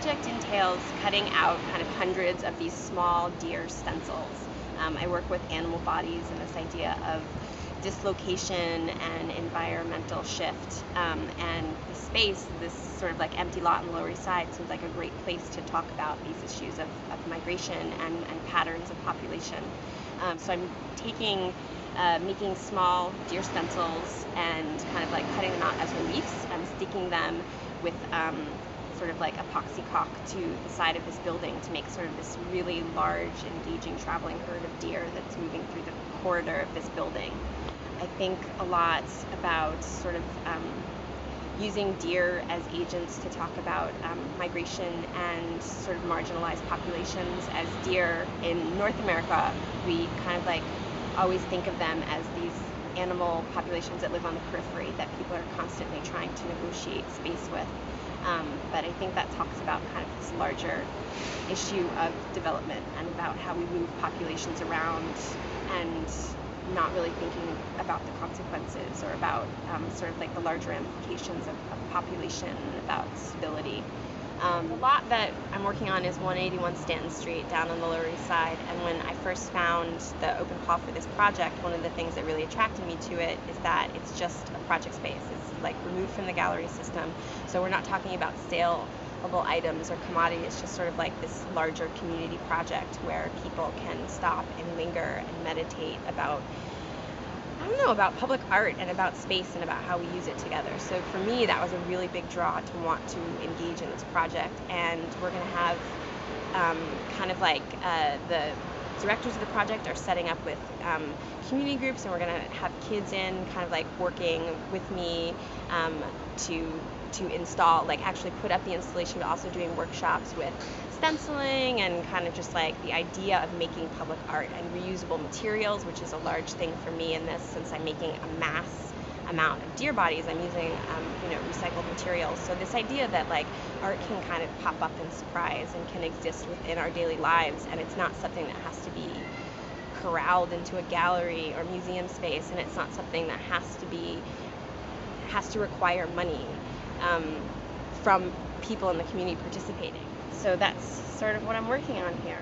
project entails cutting out kind of hundreds of these small deer stencils. I work with animal bodies and this idea of dislocation and environmental shift. And the space, this sort of like empty lot on the Lower East Side, seems like a great place to talk about these issues of migration and patterns of population. So I'm making small deer stencils and kind of like cutting them out as reliefs and sticking them with sort of like epoxy caulk to the side of this building to make sort of this really large, engaging traveling herd of deer that's moving through the corridor of this building. I think a lot about sort of using deer as agents to talk about migration and sort of marginalized populations. As deer in North America, we kind of like always think of them as these animal populations that live on the periphery that people are constantly trying to negotiate space with. But I think that talks about kind of this larger issue of development and about how we move populations around and not really thinking about the consequences or about sort of like the larger ramifications of population and about stability. The lot that I'm working on is 181 Stanton Street down on the Lower East Side, and when I first found the open call for this project, one of the things that really attracted me to it is that it's just a project space. It's like removed from the gallery system, so we're not talking about saleable items or commodity. It's just sort of like this larger community project where people can stop and linger and meditate about public art and about space and about how we use it together. So for me, that was a really big draw to want to engage in this project. And we're going to have kind of like the directors of the project are setting up with community groups, and we're going to have kids in kind of like working with me to install, like actually put up the installation, but also doing workshops with stenciling and kind of just like the idea of making public art and reusable materials, which is a large thing for me in this, since I'm making a mass amount of deer bodies. I'm using recycled materials. So this idea that like art can kind of pop up in surprise and can exist within our daily lives, and it's not something that has to be corralled into a gallery or museum space, and it's not something that has to require money from people in the community participating. So that's sort of what I'm working on here.